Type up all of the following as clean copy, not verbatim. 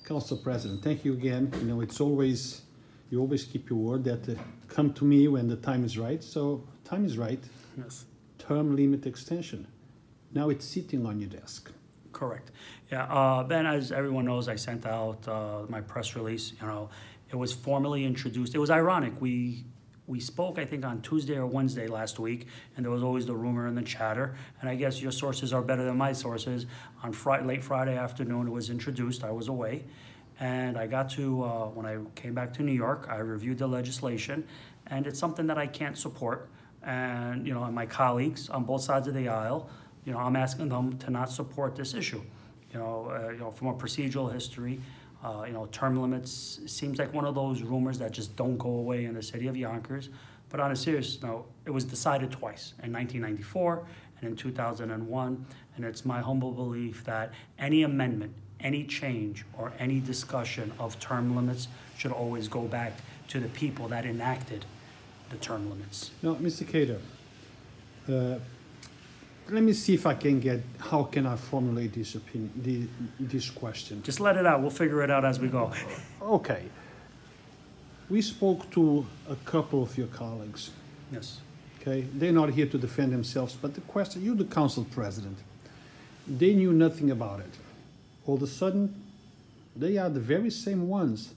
Council President, thank you again. You know, you always keep your word that come to me when the time is right. So time is right. Yes. Term limit extension. Now it's sitting on your desk. Correct. Yeah, Ben, as everyone knows, I sent out my press release. You know, it was formally introduced. It was ironic. We spoke, I think, on Tuesday or Wednesday last week, and there was always the rumor and the chatter. And I guess your sources are better than my sources. On late Friday afternoon, it was introduced. I was away. And I got to, when I came back to New York, I reviewed the legislation, and it's something that I can't support. And, you know, and my colleagues on both sides of the aisle, you know, I'm asking them to not support this issue. You know, from a procedural history, you know, term limits seems like one of those rumors that just don't go away in the city of Yonkers. But on a serious note, it was decided twice, in 1994 and in 2001. And it's my humble belief that any amendment, any change, or any discussion of term limits should always go back to the people that enacted the term limits. Now, Mr. Khader, let me see if I can get, how can I formulate this opinion, this question? Just let it out. We'll figure it out as we go. Okay. We spoke to a couple of your colleagues. Yes. Okay. They're not here to defend themselves, but the question, you're the council president. They knew nothing about it. All of a sudden, they are the very same ones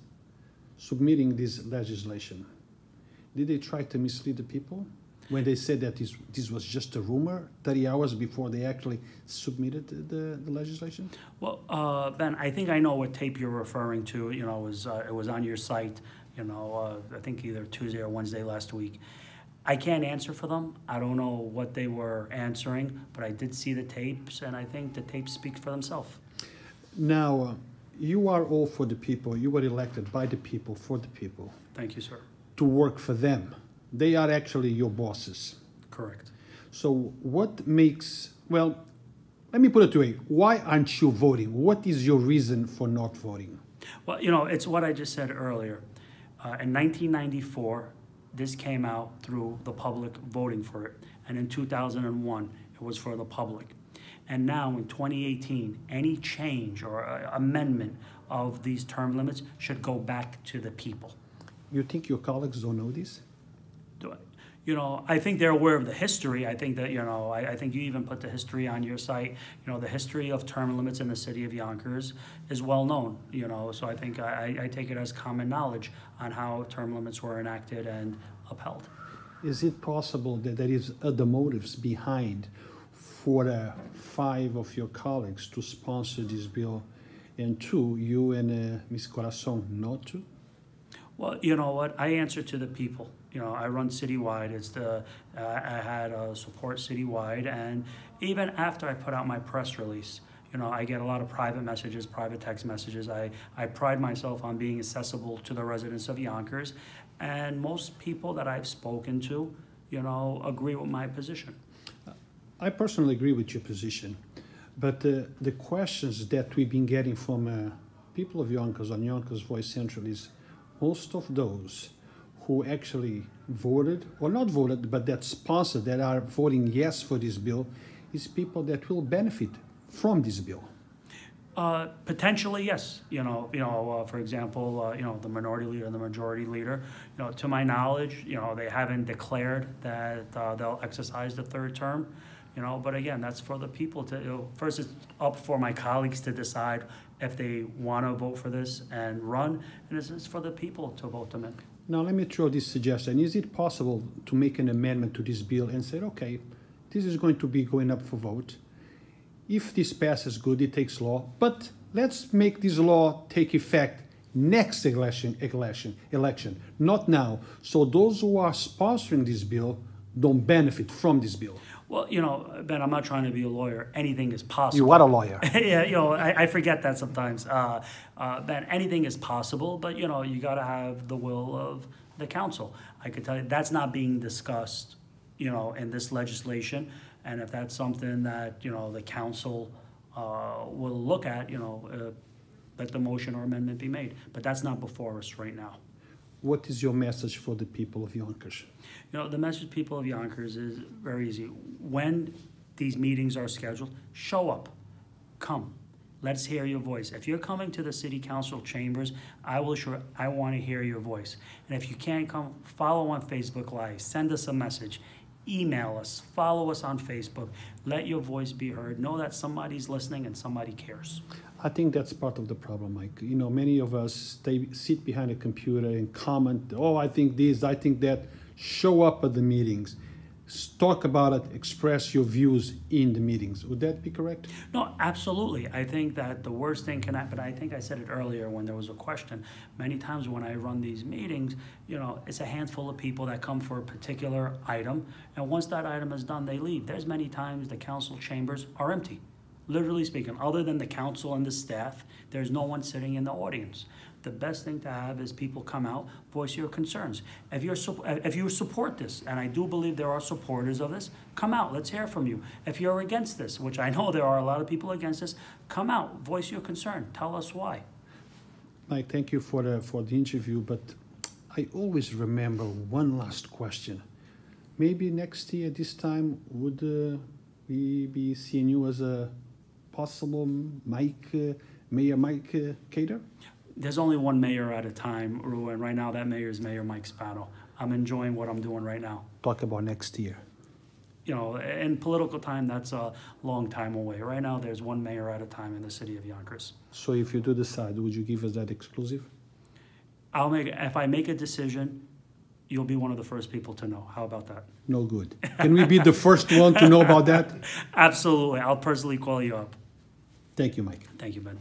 submitting this legislation. Did they try to mislead the people when they said that this was just a rumor 30 hours before they actually submitted the legislation? Well, Ben, I think I know what tape you're referring to. You know, it was on your site, you know, I think either Tuesday or Wednesday last week. I can't answer for them. I don't know what they were answering, but I did see the tapes, and I think the tapes speak for themselves. Now, you are all for the people. You were elected by the people, for the people. Thank you, sir. To work for them. They are actually your bosses. Correct. So what makes, well, let me put it to you. Why aren't you voting? What is your reason for not voting? Well, you know, it's what I just said earlier. In 1994, this came out through the public voting for it. And in 2001, it was for the public. And now in 2018, any change or amendment of these term limits should go back to the people. You think your colleagues don't know this? You know, I think they're aware of the history. I think that, you know, I think you even put the history on your site. You know, the history of term limits in the city of Yonkers is well known, you know, so I think I take it as common knowledge on how term limits were enacted and upheld. Is it possible that there is other motives behind for 5 of your colleagues to sponsor this bill, and 2, you and Ms. Corazon not to? Well, you know what? I answer to the people. You know, I run citywide. I had support citywide, and even after I put out my press release, you know, I get a lot of private messages, private text messages. I pride myself on being accessible to the residents of Yonkers, and most people that I've spoken to, you know, agree with my position. I personally agree with your position, but the questions that we've been getting from people of Yonkers on Yonkers Voice Central is most of those who actually voted, or not voted, but that sponsored, that are voting yes for this bill, is people that will benefit from this bill. Potentially, yes. You know, for example, you know, the minority leader and the majority leader. You know, to my knowledge, you know, they haven't declared that they'll exercise the 3rd term. You know, but again, that's for the people to. You know, first, it's up for my colleagues to decide if they want to vote for this and run, and it's for the people to vote them in. Now, let me throw this suggestion. Is it possible to make an amendment to this bill and say, okay, this is going to be going up for vote. If this passes, good, it takes law. But let's make this law take effect next election, not now. So those who are sponsoring this bill don't benefit from this bill. Well, you know, Ben, I'm not trying to be a lawyer. Anything is possible. You are a lawyer. Yeah, you know, I forget that sometimes. Ben, anything is possible, but, you know, you got to have the will of the council. I could tell you that's not being discussed, you know, in this legislation. And if that's something that, you know, the council will look at, you know, let the motion or amendment be made. But that's not before us right now. What is your message for the people of Yonkers? You know, the message to people of Yonkers is very easy. When these meetings are scheduled, show up, come. Let's hear your voice. If you're coming to the city council chambers, I want to hear your voice. And if you can't come, follow on Facebook Live, send us a message, email us, follow us on Facebook. Let your voice be heard. Know that somebody's listening and somebody cares. I think that's part of the problem, Mike. You know, many of us sit behind a computer and comment, oh, I think this, I think that. Show up at the meetings, talk about it, express your views in the meetings. Would that be correct? No, absolutely. I think that the worst thing can happen, I think I said it earlier when there was a question, many times when I run these meetings, you know, it's a handful of people that come for a particular item, and once that item is done, they leave. There's many times the council chambers are empty. Literally speaking, other than the council and the staff, there's no one sitting in the audience. The best thing to have is people come out, voice your concerns. If you support this, and I do believe there are supporters of this, come out, let's hear from you. If you're against this, which I know there are a lot of people against this, come out, voice your concern, tell us why. Mike, thank you for the interview, but I always remember one last question. Maybe next year, this time, would we be seeing you as a possible Mayor Mike Khader? There's only one mayor at a time, Ru, and right now that mayor is Mayor Mike Spano. I'm enjoying what I'm doing right now. Talk about next year. You know, in political time, that's a long time away. Right now, there's one mayor at a time in the city of Yonkers. So if you do decide, would you give us that exclusive? If I make a decision, you'll be one of the first people to know. How about that? No good. Can we be the first one to know about that? Absolutely. I'll personally call you up. Thank you, Mike. Thank you, Ben.